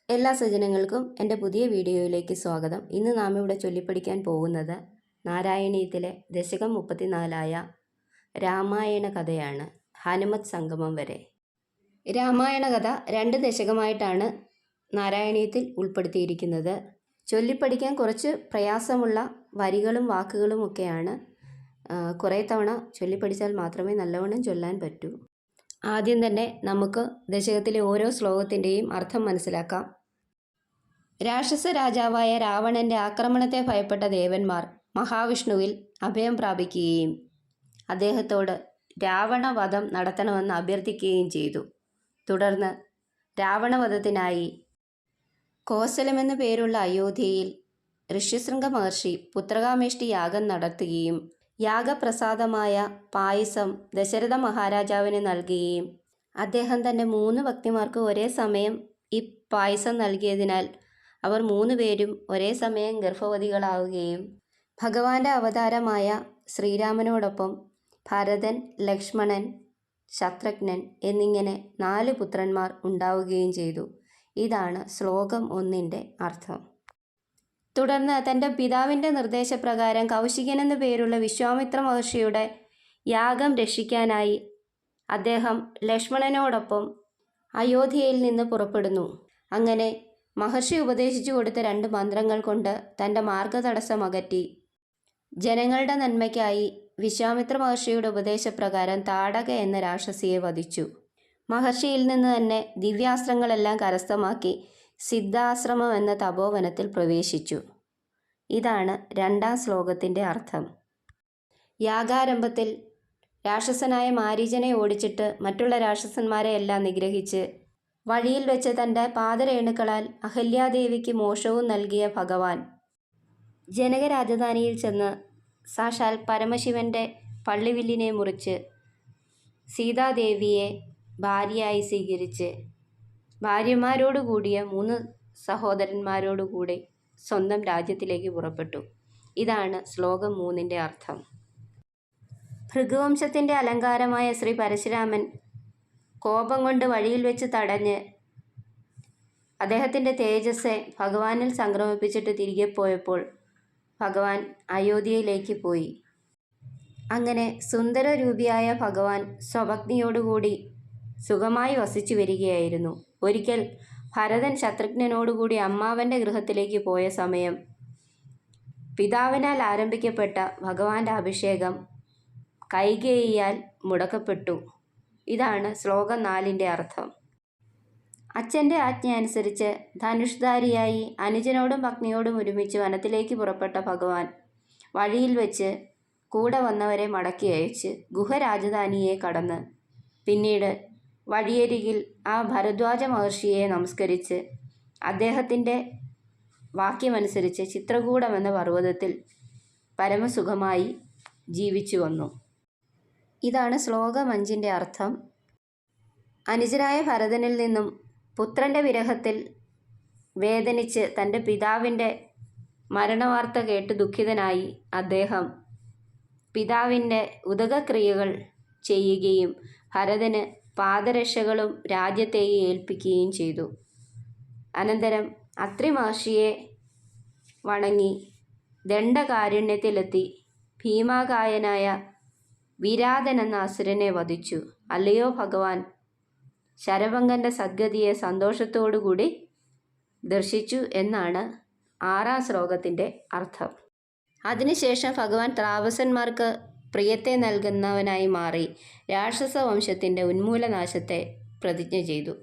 എല്ലാ സജ്ജനങ്ങൾക്കും എൻ്റെ പുതിയ വീഡിയോയിലേക്ക് സ്വാഗതം. ഇന്ന് നാം ഇവിടെ ചൊല്ലിപ്പഠിക്കാൻ പോകുന്നത് നാരായണീയത്തിലെ ദശകം 34 രാമായണ കഥയാണ്. ഹനുമത് സംഗമം വരെ. രാമായണ കഥ 2 ദശകമായിട്ടാണ് നാരായണീയത്തിൽ ഉൾപ്പെടുത്തിയിരിക്കുന്നത്. ചൊല്ലിപ്പഠിക്കാൻ കുറച്ച് പ്രയാസമുള്ള വരികളും വാക്കുകളും ഒക്കെയാണ്. കുറേ തവണ ചൊല്ലിപ്പഠിച്ചാൽ മാത്രമേ നല്ലവണ്ണം ചൊല്ലാൻ പറ്റൂ. ആദ്യം തന്നെ നമുക്ക് ദശകത്തിലെ ഓരോ ശ്ലോകത്തിൻ്റെയും അർത്ഥം മനസ്സിലാക്കാം. രാക്ഷസ രാജാവായ രാവണന്റെ ആക്രമണത്തെ ഭയപ്പെട്ട ദേവന്മാർ മഹാവിഷ്ണുവിൽ അഭയം പ്രാപിക്കുകയും അദ്ദേഹത്തോട് രാവണവധം നടത്തണമെന്ന് അഭ്യർത്ഥിക്കുകയും ചെയ്തു. തുടർന്ന് രാവണവധത്തിനായി കോസലമെന്നു പേരുള്ള അയോധ്യയിൽ ഋഷ്യശൃംഗ മഹർഷി പുത്രകാമേഷ്ടി യാഗം നടത്തുകയും യാഗപ്രസാദമായ പായസം ദശരഥ മഹാരാജാവിന് നൽകുകയും അദ്ദേഹം തൻ്റെ 3 ഭക്തിമാർക്ക് ഒരേ സമയം ഈ പായസം നൽകിയതിനാൽ അവർ 3 പേരും ഒരേ സമയം ഗർഭവതികളാവുകയും ഭഗവാന്റെ അവതാരമായ ശ്രീരാമനോടൊപ്പം ഭരതൻ, ലക്ഷ്മണൻ, ശത്രുഘ്നൻ എന്നിങ്ങനെ 4 പുത്രന്മാർ ഉണ്ടാവുകയും ചെയ്തു. ഇതാണ് ശ്ലോകം 1-ന്റെ അർത്ഥം. തുടർന്ന് തൻ്റെ പിതാവിൻ്റെ നിർദ്ദേശപ്രകാരം കൗശികനെന്നു പേരുള്ള വിശ്വാമിത്ര മഹർഷിയുടെ യാഗം രക്ഷിക്കാനായി അദ്ദേഹം ലക്ഷ്മണനോടൊപ്പം അയോധ്യയിൽ നിന്ന് പുറപ്പെടുന്നു. അങ്ങനെ മഹർഷി ഉപദേശിച്ചു കൊടുത്ത 2 മന്ത്രങ്ങൾ കൊണ്ട് തൻ്റെ മാർഗതടസ്സം അകറ്റി ജനങ്ങളുടെ നന്മയ്ക്കായി വിശ്വാമിത്ര മഹർഷിയുടെ ഉപദേശപ്രകാരം താടക എന്ന രാക്ഷസിയെ വധിച്ചു. മഹർഷിയിൽ നിന്ന് തന്നെ ദിവ്യാസ്ത്രങ്ങളെല്ലാം കരസ്ഥമാക്കി സിദ്ധാശ്രമം എന്ന തപോവനത്തിൽ പ്രവേശിച്ചു. ഇതാണ് 2-ാം ശ്ലോകത്തിൻ്റെ അർത്ഥം. യാഗാരംഭത്തിൽ രാക്ഷസനായ മാരീചനെ ഓടിച്ചിട്ട് മറ്റുള്ള രാക്ഷസന്മാരെ എല്ലാം നിഗ്രഹിച്ച് വഴിയിൽ വെച്ച് തൻ്റെ പാദരേണുക്കളാൽ അഹല്യാദേവിക്ക് മോക്ഷവും നൽകിയ ഭഗവാൻ ജനക രാജധാനിയിൽ ചെന്ന് സാക്ഷാൽ പരമശിവൻ്റെ പള്ളിവില്ലിനെ മുറിച്ച് സീതാദേവിയെ ഭാര്യയായി സ്വീകരിച്ച് ഭാര്യമാരോടുകൂടിയ 3 സഹോദരന്മാരോടുകൂടി സ്വന്തം രാജ്യത്തിലേക്ക് പുറപ്പെട്ടു. ഇതാണ് ശ്ലോകം 3-ന്റെ അർത്ഥം. ഭൃഗുവംശത്തിൻ്റെ അലങ്കാരമായ ശ്രീ പരശുരാമൻ കോപം കൊണ്ട് വഴിയിൽ വെച്ച് തടഞ്ഞ് അദ്ദേഹത്തിൻ്റെ തേജസ്സെ ഭഗവാനിൽ സംക്രമിപ്പിച്ചിട്ട് തിരികെ പോയപ്പോൾ ഭഗവാൻ അയോധ്യയിലേക്ക് പോയി. അങ്ങനെ സുന്ദരരൂപിയായ ഭഗവാൻ സ്വപത്നിയോടുകൂടി സുഖമായി വസിച്ചു വരികയായിരുന്നു. ഒരിക്കൽ ഭരതൻ ശത്രുഘ്നനോടുകൂടി അമ്മാവൻ്റെ ഗൃഹത്തിലേക്ക് പോയ സമയം പിതാവിനാൽ ആരംഭിക്കപ്പെട്ട ഭഗവാന്റെ അഭിഷേകം കൈകേയിയാൽ മുടക്കപ്പെട്ടു. ഇതാണ് ശ്ലോകം 4-ന്റെ അർത്ഥം. അച്ഛൻ്റെ ആജ്ഞ അനുസരിച്ച് ധനുഷ്ധാരിയായി അനുജനോടും പത്നിയോടും ഒരുമിച്ച് വനത്തിലേക്ക് പുറപ്പെട്ട ഭഗവാൻ വഴിയിൽ വെച്ച് കൂടെ വന്നവരെ മടക്കി അയച്ച് ഗുഹ രാജധാനിയെ കടന്ന് പിന്നീട് വഴിയരികിൽ ആ ഭരദ്വാജ മഹർഷിയെ നമസ്കരിച്ച് അദ്ദേഹത്തിൻ്റെ വാക്യമനുസരിച്ച് ചിത്രകൂടം എന്ന പർവ്വതത്തിൽ പരമസുഖമായി ജീവിച്ചു വന്നു. ഇതാണ് ശ്ലോകം 5-ന്റെ അർത്ഥം. അനുജനായ ഭരതനിൽ നിന്നും പുത്രൻ്റെ വിരഹത്തിൽ വേദനിച്ച് തൻ്റെ പിതാവിൻ്റെ മരണവാർത്ത കേട്ട് ദുഃഖിതനായി അദ്ദേഹം പിതാവിൻ്റെ ഉദകക്രിയകൾ ചെയ്യുകയും ഭരതന് പാദരക്ഷകളും രാജ്യത്തെയും ഏൽപ്പിക്കുകയും ചെയ്തു. അനന്തരം അത്രി മഹർഷിയെ വണങ്ങി ദണ്ഡകാരുണ്യത്തിലെത്തി ഭീമാകായനായ വിരാതൻ എന്ന അസുരനെ വധിച്ചു. അല്ലയോ ഭഗവാൻ, ശരഭംഗൻ്റെ സദ്ഗതിയെ സന്തോഷത്തോടുകൂടി ദർശിച്ചു എന്നാണ് 6-ാം ശ്ലോകത്തിൻ്റെ അർത്ഥം. അതിനുശേഷം ഭഗവാൻ താപസന്മാർക്ക് പ്രിയത്തെ നൽകുന്നവനായി മാറി രാക്ഷസ വംശത്തിൻ്റെ ഉന്മൂലനാശത്തെ പ്രതിജ്ഞ ചെയ്തു.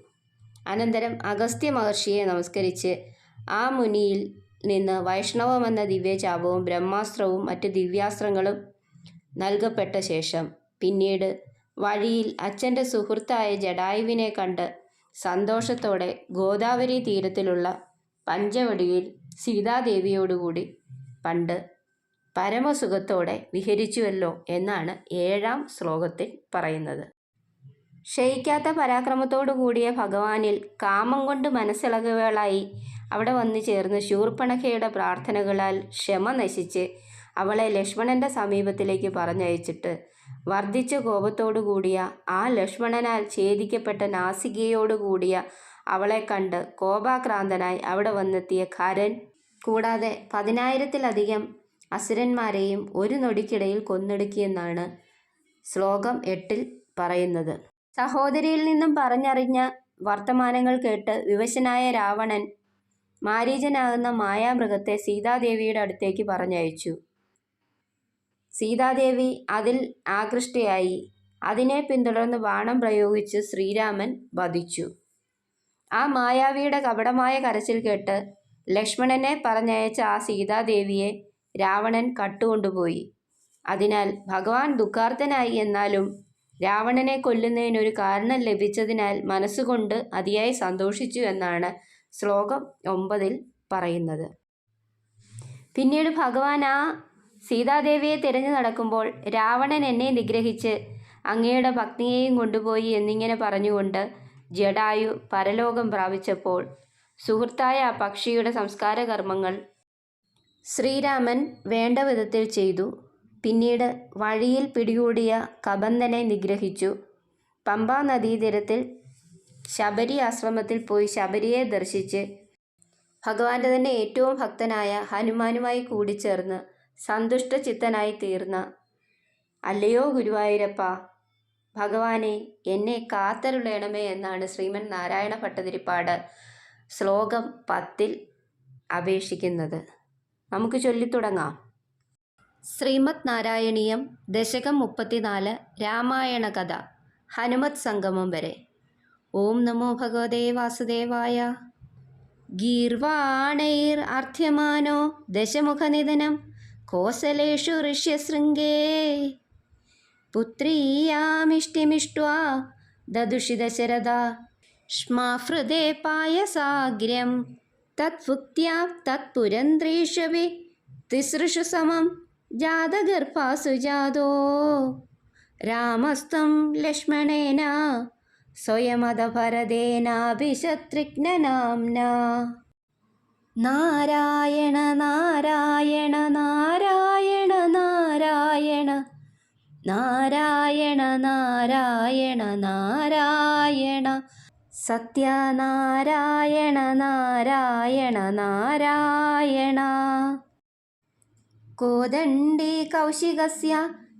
അനന്തരം അഗസ്ത്യ മഹർഷിയെ നമസ്കരിച്ച് ആ മുനിയിൽ നിന്ന് വൈഷ്ണവമെന്ന ദിവ്യചാപവും ബ്രഹ്മാസ്ത്രവും മറ്റ് ദിവ്യാസ്ത്രങ്ങളും നൽകപ്പെട്ട ശേഷം പിന്നീട് വഴിയിൽ അച്ഛൻ്റെ സുഹൃത്തായ ജടായുവിനെ കണ്ട് സന്തോഷത്തോടെ ഗോദാവരി തീരത്തിലുള്ള പഞ്ചവടിയിൽ സീതാദേവിയോടുകൂടി പണ്ട് പരമസുഖത്തോടെ വിഹരിച്ചുവല്ലോ എന്നാണ് 7-ാം ശ്ലോകത്തിൽ പറയുന്നത്. ക്ഷയിക്കാത്ത പരാക്രമത്തോടു കൂടിയ ഭഗവാനിൽ കാമം കൊണ്ട് മനസ്സിളകുകളായി അവിടെ വന്നു ചേർന്ന് ശൂർപ്പണഖയുടെ പ്രാർത്ഥനകളാൽ ക്ഷമ നശിച്ച് അവളെ ലക്ഷ്മണൻ്റെ സമീപത്തിലേക്ക് പറഞ്ഞയച്ചിട്ട് വർദ്ധിച്ച കോപത്തോടു കൂടിയ ആ ലക്ഷ്മണനാൽ ഛേദിക്കപ്പെട്ട നാസികയോടുകൂടിയ അവളെ കണ്ട് കോപാക്രാന്തനായി അവിടെ വന്നെത്തിയ ഖരൻ കൂടാതെ 10,000-ലധികം അസുരന്മാരെയും ഒരു നൊടിക്കിടയിൽ കൊന്നൊടുക്കിയെന്നാണ് ശ്ലോകം 8 പറയുന്നത്. സഹോദരിയിൽ നിന്നും പറഞ്ഞറിഞ്ഞ വർത്തമാനങ്ങൾ കേട്ട് വിവശനായ രാവണൻ മാരീചനാകുന്ന മായാമൃഗത്തെ സീതാദേവിയുടെ അടുത്തേക്ക് പറഞ്ഞയച്ചു. സീതാദേവി അതിൽ ആകൃഷ്ടയായി. അതിനെ പിന്തുടർന്ന് ബാണം പ്രയോഗിച്ച് ശ്രീരാമൻ വധിച്ചു. ആ മായാവിയുടെ കപടമായ കരച്ചിൽ കേട്ട് ലക്ഷ്മണനെ പറഞ്ഞയച്ച ആ സീതാദേവിയെ രാവണൻ കട്ടുകൊണ്ടുപോയി. അതിനാൽ ഭഗവാൻ ദുഃഖാർത്തനായി. എന്നാലും രാവണനെ കൊല്ലുന്നതിനൊരു കാരണം ലഭിച്ചതിനാൽ മനസ്സുകൊണ്ട് അതിയായി സന്തോഷിച്ചു എന്നാണ് ശ്ലോകം 9 പറയുന്നത്. പിന്നീട് ഭഗവാൻ ആ സീതാദേവിയെ തിരഞ്ഞു നടക്കുമ്പോൾ രാവണൻ എന്നെ നിഗ്രഹിച്ച് അങ്ങയുടെ പത്നിയെയും കൊണ്ടുപോയി എന്നിങ്ങനെ പറഞ്ഞുകൊണ്ട് ജടായു പരലോകം പ്രാപിച്ചപ്പോൾ സുഹൃത്തായ ആ പക്ഷിയുടെ സംസ്കാര കർമ്മങ്ങൾ ശ്രീരാമൻ വേണ്ട വിധത്തിൽ ചെയ്തു. പിന്നീട് വഴിയിൽ പിടികൂടിയ കബന്ധനെ നിഗ്രഹിച്ചു. പമ്പാ നദീതീരത്തിൽ ശബരി ആശ്രമത്തിൽ പോയി ശബരിയെ ദർശിച്ച് ഭഗവാന്റെ തന്നെ ഏറ്റവും ഭക്തനായ ഹനുമാനുമായി കൂടിച്ചേർന്ന് സന്തുഷ്ടചിത്തനായി തീർന്ന അല്ലയോ ഗുരുവായൂരപ്പ, ഭഗവാനെ എന്നെ കാത്തരുളേണമേ എന്നാണ് ശ്രീമൻ നാരായണ ഭട്ടതിരിപ്പാട് ശ്ലോകം 10 അപേക്ഷിക്കുന്നത്. നമുക്ക് ചൊല്ലിത്തുടങ്ങാം. ശ്രീമദ് നാരായണീയം ദശകം 34 രാമായണ കഥ ഹനുമത് സംഗമം വരെ. ഓം നമോ ഭഗവതേ വാസുദേവായ. ഗീർവാണൈർ അർത്ഥ്യമാനോ ദശമുഖനിധനം കോസലേഷു ഋഷ്യശൃംഗേ പുത്രീയാമിഷ്ടിമിഷ്ട്വാ ദദുഷി ദശരഥാ ശ്മാഫൃതേ പായസാഗ്ര്യം തത്ഭുക്ത്യാ തത്പുരന്ദ്രീഷവി തിസൃഷു സമം ജാതഗർഭാസു ജാതോ രാമസ്തം ലക്ഷ്മണേന സ്വയമത ഭരതേനാഭിശത്രുഘ്നനാംനാ. നാരായണ നാരായണ നാരായണ നാരായണ നാരായണ നാരായണ നാരായണ സത്യനാരായണ നാരായണ നാരായണ. കോദണ്ഡീ കൗശികസ്യ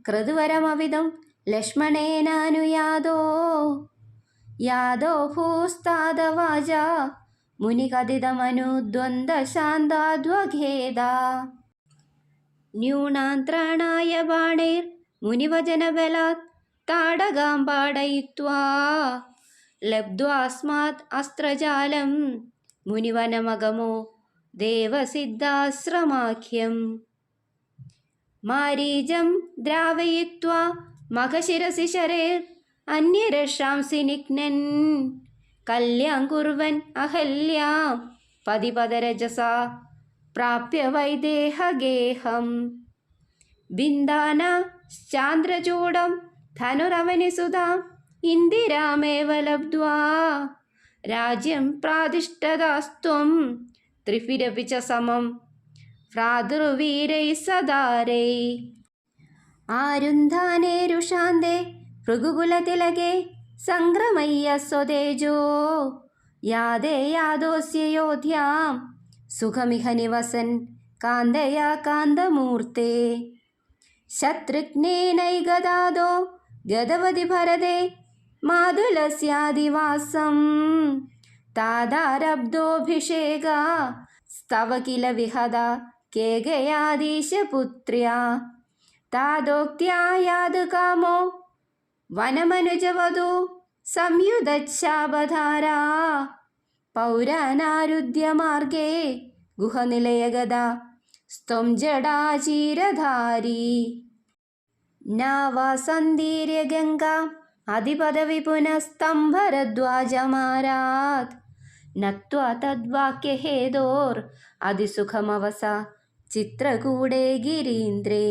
കൃതുവരമവിദം ലക്ഷ്മണേനാനുയാതോ യാദോ ഭൂസ്താദവാച മുനികഥിതമനുദ്വന്ദ്വശാന്താദ്വഖേദ ന്യൂനാന്ത്രാണായ ബാണൈർ മുനിവചനബലാത് താടകാം പാടയിത്വാ ലബ്ധ്വാസ്മാത് അസ്ത്രജാലം മുനിവനമഗമോ ദേവസിദ്ധാശ്രമാഖ്യം മാരീചം ദ്രാവയിത്വാ മഖശിരസി ശരേർ അന്യരക്ഷാംസി നിഘ്നൻ കല്യാം കുർവൻ അഹല്യാം പതിപദരജസാ പ്രാപ്യ വൈദേഹഗേഹം ബിന്ദാന ചാന്ദ്രചൂഡം ധനുരവനിസുതാം ഇന്ദിരാമേവ ലബ്ധ്വാ രാജ്യം പ്രാതിഷ്ഠതാസ്ത്വം ത്രിഭിരപി ച സമം ഭ്രാതൃവീരൈ സദാരൈ ആരുന്ധാനേരുഷാന്തേ ഭൃഗുകുലതിലകേ സംക്രമയ്യ സ്വതേജോ യാദേ യാദോസ്യ യോധ്യാം സുഖമിഹ നിവസൻ കാന്തയാ കാന്തമൂർത്തേ ശത്രുഘ്നേനൈകദാദോ ഗതവതി ഭരതേ മാതുലസ്യാദിവാസം താദാരബ്ധോഭിഷേക സ്തവ കില വിഹത കേകയാദീശപുത്ര്യാ താദോക്ത്യാ യാതു കാമോ വനമനുജവധൂ സംയുധച്ഛാപധാരാ പൗരാനാരുദ്യമാർഗേ ഗുഹനിലയഗത സ്ത്വം ജടാചീരധാരീ നാവാസന്ദീര്യ ഗംഗാ അധിപദവി പുനസ്തംഭരദ്വാജമാരാത് നത്വാ തദ്വാക്യഹേതോർ അതിസുഖമവസ ചിത്രകൂടേ ഗിരീന്ദ്രേ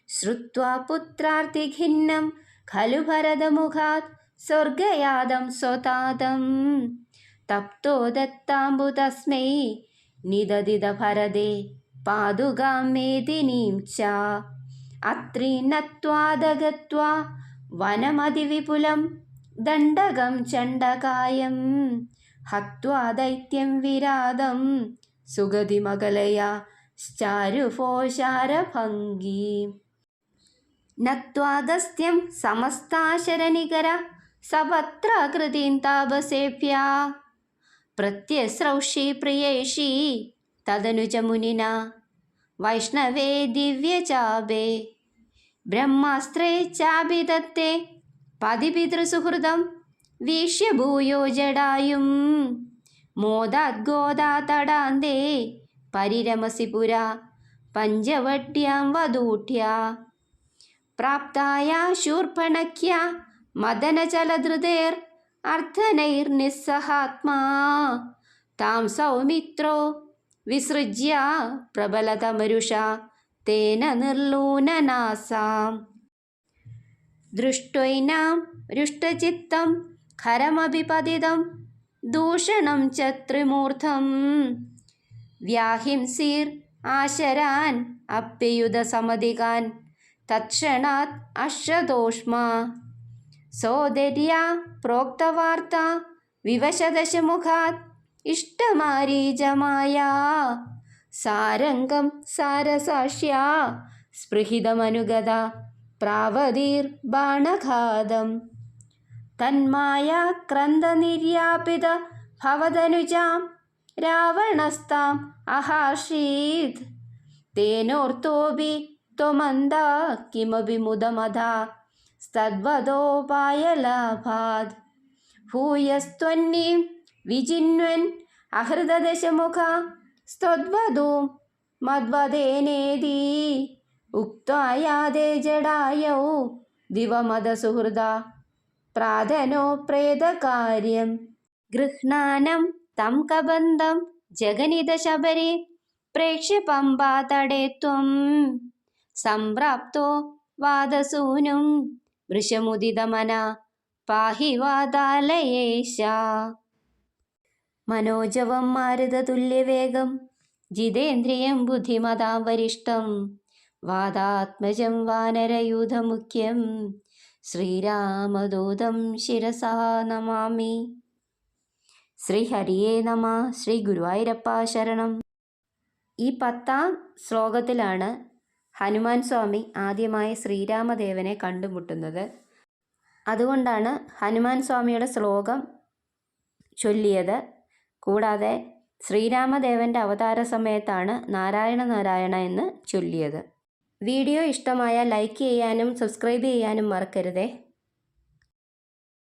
ശ്രുത്വാ പുത്രാർത്തിഖിന്നം ഖലു ഭരതമുഖാത് സ്വർഗയാദം സ്വതാതം തപ്തോ ദത്താംബു തസ്മൈ നിദദിത ഭരതേ പാദുകാം മേദിനീം ച അത്രീനത്വാദഗത്വാ വനമതിവിപുലം ദണ്ഡകം ചണ്ഡകായം ഹത്വാ ദൈത്യം വിരാതം സുഗതിമകലയാ ചാരുപോഷാരഭംഗീ നത്വാഗസ്ത്യം സമസ്താശരനികര സപത്രാകൃതിം താപസേഭ്യാ പ്രത്യസ്രൗഷി പ്രിയേഷി തദനുജമുനിനാ വൈഷ്ണവേ ദിവ്യചാപേ ബ്രഹ്മാസ്ത്രേ ചാഭിദത്തേ പതിപിതൃസുഹൃദം വീക്ഷ്യ ഭൂയോ ജടായും മോദാദ്ഗോദാതടാന്തേ പരിരമസി പുരാ പഞ്ചവട്യാം വധൂഠ്യാ പ്രാപ്തായാ ശൂർപ്പണഖ്യാ മദനചലധൃതേർ അർദ്ധനൈർനിസ്സഹാത്മാ താം സൗമിത്രോ വിസൃജ്യ പ്രബലതമരുഷാ തേന നിർലൂനനാസാം ദൃഷ്ട്വൈനാം രുഷ്ടചിത്തം ഖരമഭിപതിതം ദൂഷണം ച ത്രിമൂർധം വ്യാഹിംസീർ ആശരാൻ അപ്യയുധസമധികാൻ തത്ക്ഷണാത് അശ്രതോഷ്മാ സോദര്യാ പ്രോക്തവാർത്ത വിവശദശമുഖാത് ഇഷ്ടമാരീജമായാ സാരംഗം സാരസാക്ഷ്യാ സ്പൃഹിതമനുഗത പ്രാവതീർ ബാണഘാതം തന്മായാക്രന്ദനിര്യാപിത ഭവതനുജാം രാവണസ്താം അഹാർഷീത് തേനോർത്തോപി ത്വമന്താ കിമപി മുദമധാ സ്തദ്വദോപായലാഭാത് ഭൂയസ്ത്വന്നീം വിജിന്വൻ അഹൃതദശമുഖ സ്ത്വദ്വധൂം മദ്വദേനേതി ഉക്ത്വായാദേ ജടായൗ ദിവമദസുഹൃദാ പ്രാതനോ പ്രേതകാര്യം ഗൃഹ്ണാനം തം കബന്ധം ജഗനിതശബരി പ്രേക്ഷ്യ പമ്പാതടേ ത്വം സംപ്രാപ്തോ വാദസൂനും വൃഷമുദിതമനാ പാഹി വാതാലയേശ മനോജവം മാരുതതുല്യവേഗം ജിതേന്ദ്രിയം ബുദ്ധിമതാം വരിഷ്ടം വാദാത്മജം വാനരയൂഥമുഖ്യം ശ്രീരാമദൂതം ശിരസാ നമാമി. ശ്രീ ഹരിയേ നമ. ശ്രീ ഗുരുവായൂരപ്പ ശരണം. ഈ 10ാം ശ്ലോകത്തിലാണ് ഹനുമാൻ സ്വാമി ആദ്യമായി ശ്രീരാമദേവനെ കണ്ടുമുട്ടുന്നത്. അതുകൊണ്ടാണ് ഹനുമാൻ സ്വാമിയുടെ ശ്ലോകം ചൊല്ലിയത്. കൂടാതെ ശ്രീരാമദേവൻ്റെ അവതാര സമയത്താണ് നാരായണ നാരായണ എന്ന് ചൊല്ലിയത്. വീഡിയോ ഇഷ്ടമായാൽ ലൈക്ക് ചെയ്യാനും സബ്സ്ക്രൈബ് ചെയ്യാനും മറക്കരുതേ.